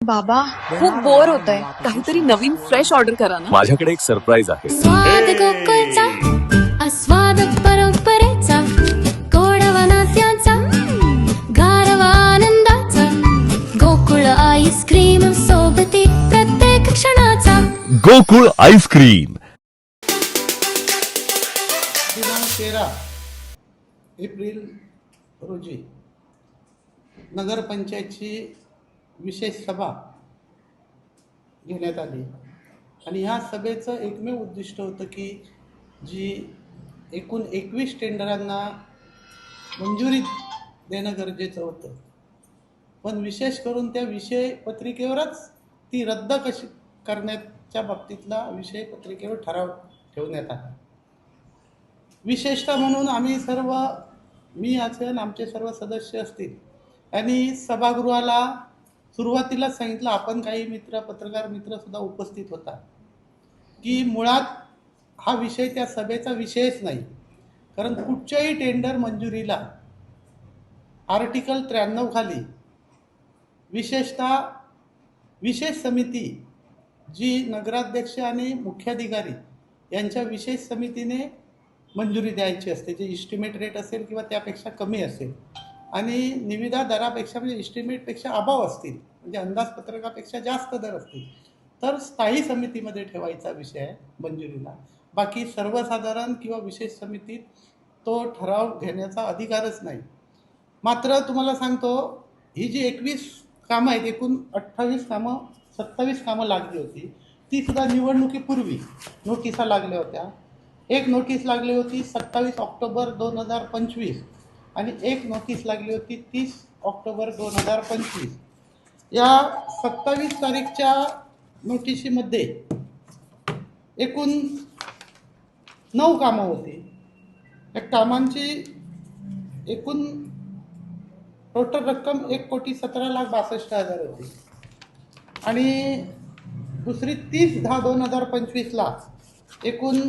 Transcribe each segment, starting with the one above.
बाबा खूप बोर होतंय, काहीतरी नवीन फ्रेश ऑर्डर करा ना. माझ्याकडे एक सरप्राईज आहे. स्वाद गोकुळचा आस्वाद परंपरेचा गोडवा नात्याचा गारवा आनंदाचा गोकुळ आईस्क्रीम सोबती प्रत्येक क्षणाचा गोकुळ आईस्क्रीम. दिनांक 13 एप्रिल रोजी नगरपंचायतची विशेष सभा घेण्यात आली आणि ह्या सभेचं एकमेव उद्दिष्ट होतं की जी एकूण 21 टेंडरांना मंजुरी देणं गरजेचं होतं, पण विशेष करून त्या विषय पत्रिकेवरच ती रद्द कशी करण्याच्या बाबतीतला विषय पत्रिकेवर ठराव ठेवण्यात आला. विशेषतः म्हणून आम्ही सर्व, मी असेल, आमचे सर्व सदस्य असतील, आणि सभागृहाला सुरुवातीला सांगितलं, आपण काही मित्र, पत्रकार मित्रसुद्धा उपस्थित होता, की मुळात हा विषय त्या सभेचा विषयच नाही. कारण कुठच्याही टेंडर मंजुरीला आर्टिकल 93 खाली विशेषतः विशेष समिती जी नगराध्यक्ष आणि मुख्याधिकारी यांच्या विशेष समितीने मंजुरी द्यायची असते, जे इस्टिमेट रेट असेल किंवा त्यापेक्षा कमी असेल आणि निविदा दरापेक्षा म्हणजे इस्टिमेटपेक्षा अभाव असतील, म्हणजे अंदाजपत्रकापेक्षा जास्त दर असतील, तर स्थायी समितीमध्ये ठेवायचा विषय आहे मंजुरीला. बाकी सर्वसाधारण किंवा विशेष समितीत तो ठराव घेण्याचा अधिकारच नाही. मात्र तुम्हाला सांगतो, ही जी 21 कामं आहेत, एकूण 27 कामं लागली होती, ती सुद्धा निवडणुकीपूर्वी नोटिसा लागल्या होत्या. एक नोटीस लागली होती 27 ऑक्टोबर 2025 आणि एक नोटीस लागली होती 30 ऑक्टोबर 2025. या 27 तारीखच्या नोटिशीमध्ये एकूण 9 कामं होती. या कामांची एकूण टोटल रक्कम 1,17,62,00,000 होती आणि दुसरी 30/10/2025ला एकूण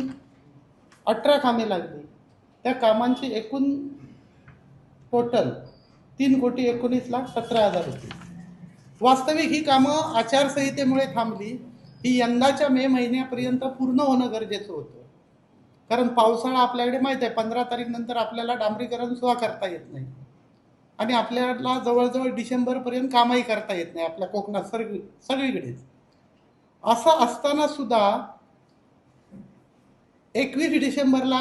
18 कामे लागली. त्या कामांची एकूण टोटल 3,19,17,000 होती. वास्तविक ही कामं आचारसंहितेमुळे थांबली. ही यंदाच्या मे महिन्यापर्यंत पूर्ण होणं गरजेचं होतं, कारण पावसाळा आपल्याकडे माहीत आहे, 15 तारीखनंतर आपल्याला डांबरीकरण सुद्धा करता येत नाही आणि आपल्याला जवळजवळ डिसेंबरपर्यंत कामही करता येत नाही आपल्या कोकणात सगळीकडेच. असं असताना सुद्धा 21 डिसेंबरला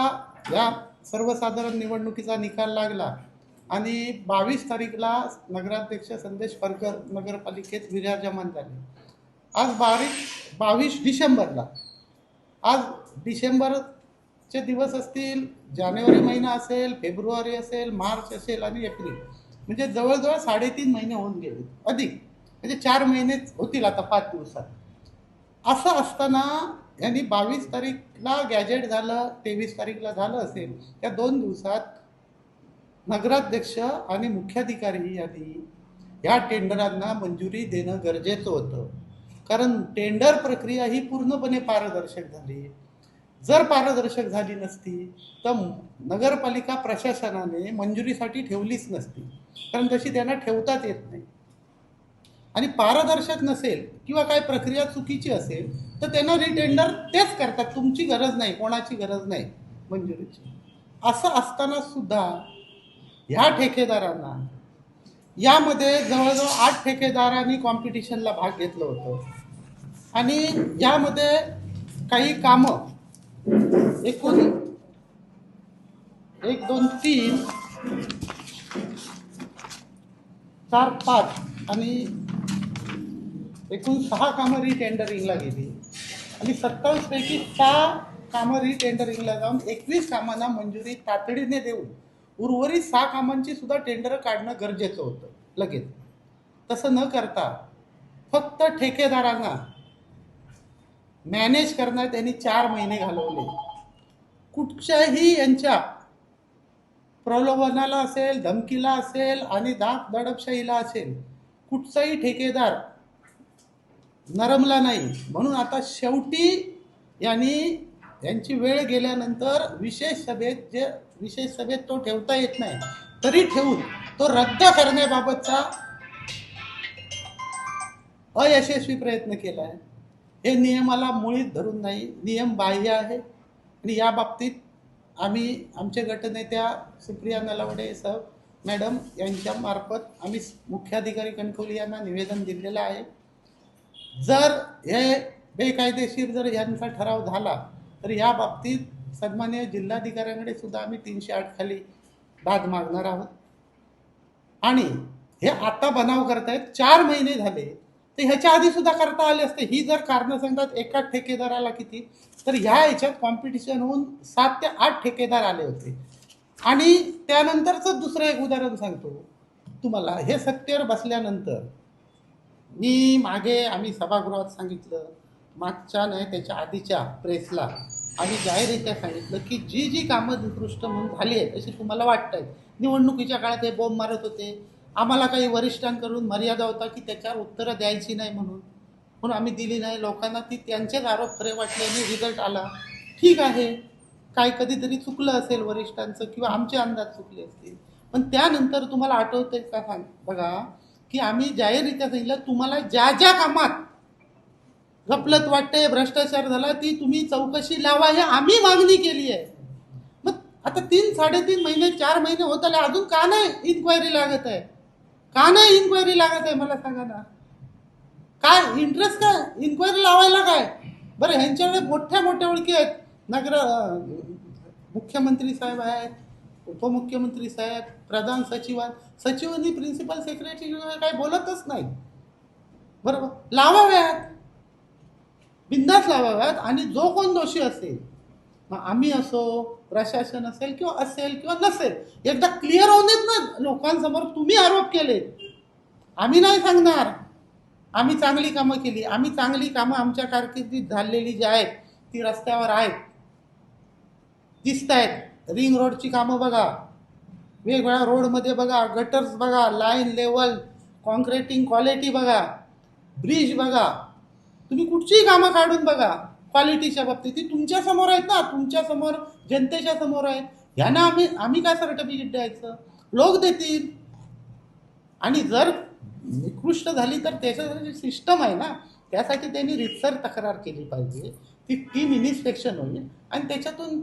या सर्वसाधारण निवडणुकीचा निकाल लागला आणि 22 तारीखला नगराध्यक्ष संदेश परकर नगरपालिकेत विराजमान झाले. आज 22 डिसेंबरला, आज डिसेंबरचे दिवस असतील, जानेवारी महिना असेल, फेब्रुवारी असेल, मार्च असेल आणि एप्रिल, म्हणजे जवळजवळ 3.5 महिने होऊन गेले, अधिक म्हणजे 4 महिने होतील आता 5 दिवसात. असं असताना यांनी 22 तारीखला गॅजेट झालं, 23 तारीखला झालं असेल, त्या 2 दिवसात नगराध्यक्ष आणि मुख्याधिकारी यांनी या टेंडरांना मंजुरी देणं गरजेचं होतं, कारण टेंडर प्रक्रिया ही पूर्णपणे पारदर्शक झाली. जर पारदर्शक झाली नसती तर नगरपालिका प्रशासनाने मंजुरीसाठी ठेवलीच नसती, कारण तशी त्यांना ठेवताच येत नाही. आणि पारदर्शक नसेल किंवा काय प्रक्रिया चुकीची असेल तर त्यांना रिटेंडर तेच करतात, तुमची गरज नाही, कोणाची गरज नाही मंजुरीची. असं असताना सुद्धा ह्या ठेकेदारांना, यामध्ये जवळजवळ 8 ठेकेदारांनी कॉम्पिटिशनला भाग घेतलं होतं आणि यामध्ये काही कामं एकूण 1 2 3 4 5 आणि एकूण 6 कामं रिटेंडरिंगला गेली आणि 27 पैकी 6 कामं रिटेंडरिंगला जाऊन 21 कामांना मंजुरी तातडीने देऊन उर्वरित 6 कामांची सुद्धा टेंडर काढणं गरजेचं होतं लगेच. तसं न करता फक्त ठेकेदारांना मॅनेज करण्यात त्यांनी 4 महिने घालवले. कुठच्याही यांच्या प्रलोभनाला असेल, धमकीला असेल आणि दडपशाहीला असेल, कुठचाही ठेकेदार नरमला नाही. म्हणून आता शेवटी यांची वेळ गेल्यानंतर विशेष सभेत तो ठेवता येत नाही, तरी ठेवून तो रद्द करण्याबाबतचा अयशस्वी प्रयत्न केला आहे. हे नियमाला मुळीच धरून नाही, नियम बाह्य आहे. आणि या बाबतीत आम्ही आमचे गटनेत्या सुप्रिया नलावडे साहेब मॅडम यांच्या मार्फत आम्ही मुख्याधिकारी कणकवली यांना निवेदन दिलेलं आहे. जर हे बेकायदेशीर जर यांचा ठराव झाला तर या बाबतीत सन्माननीय जिल्हाधिकाऱ्यांकडे सुद्धा आम्ही 308 खाली दाद मागणार आहोत. आणि हे आता बनाव करतायत, 4 महिने झाले, तर ह्याच्या आधी सुद्धा करता आले असते. ही जर कारणं सांगतात एका ठेकेदाराला किती, तर ह्या ह्याच्यात कॉम्पिटिशन होऊन 7 ते 8 ठेकेदार आले होते. आणि त्यानंतरचं दुसरं एक उदाहरण सांगतो तुम्हाला. हे सत्तेवर बसल्यानंतर मी मागे आम्ही सभागृहात सांगितलं, मागच्या नाही त्याच्या आधीच्या प्रेसला आम्ही जाहीररित्या सांगितलं की जी जी कामं निकृष्ट म्हणून झाली आहेत अशी तुम्हाला वाटत आहेत. निवडणुकीच्या काळात हे बॉम्ब मारत होते, आम्हाला काही वरिष्ठांकडून मर्यादा होता की त्याच्यावर उत्तरं द्यायची नाही म्हणून आम्ही दिली नाही. लोकांना ती त्यांचेच आरोप खरे वाटल्याने रिझल्ट आला. ठीक आहे, काय कधीतरी चुकलं असेल वरिष्ठांचं किंवा आमचे अंदाज चुकले असतील. पण त्यानंतर तुम्हाला आठवतंय का सांग बघा की आम्ही जाहीररित्या सांगितलं तुम्हाला ज्या ज्या कामात गफलत वाटते, भ्रष्टाचार झाला, ती तुम्ही चौकशी लावा, हे आम्ही मागणी केली आहे. मग आता 3-3.5 महिने 4 महिने होत आले, अजून का नाही इन्क्वायरी लागत आहे? का नाही इन्क्वायरी लागत आहे मला सांगा ना. काय इंटरेस्ट काय इन्क्वायरी लावायला काय? बरं, ह्यांच्याकडे मोठ्या मोठ्या ओळखी आहेत. नगर मुख्यमंत्री साहेब आहेत, उपमुख्यमंत्री साहेब, प्रधान सचिवांनी प्रिन्सिपल सेक्रेटरी काही बोलतच नाही. बरोबर, लावाव्यात, बिंदास लावाव्यात. आणि जो कोण दोषी असेल, मग आम्ही असो, प्रशासन असेल किंवा नसेल, एकदा क्लिअर होऊन देत ना लोकांसमोर. तुम्ही आरोप केले, आम्ही नाही सांगणार आम्ही चांगली कामं केली. आम्ही चांगली कामं आमच्या कारकिर्दीत झालेली जी आहेत ती रस्त्यावर आहेत, दिसत आहेत. रिंग रोडची कामं बघा, वेगवेगळ्या रोडमध्ये बघा, गटर्स बघा, लाईन लेवल, कॉन्क्रिटिंग क्वालिटी बघा, ब्रिज बघा, तुम्ही कुठचीही कामं काढून बघा क्वालिटीच्या बाबतीत. ती तुमच्या समोर आहेत ना, तुमच्या समोर, जनतेच्या समोर आहे. ह्यांना आम्ही काय सर्टिफिकेट द्यायचं? लोक देतील. आणि जर निकृष्ट झाली तर त्याच्यासाठी सिस्टम आहे ना, त्यासाठी त्यांनी रितसर तक्रार केली पाहिजे. ती टीम इन्स्पेक्शन होईल आणि त्याच्यातून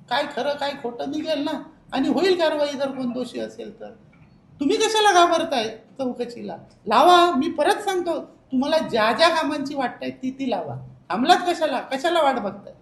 काय खरं काय खोटं निघेल ना, आणि होईल कारवाई जर कोण दोषी असेल तर. तुम्ही कशाला घाबरताय चौकशीला? लावा. मी परत सांगतो, तुम्हाला ज्या ज्या कामांची वाटत ती लावा. थांबलात कशाला वाट बघताय?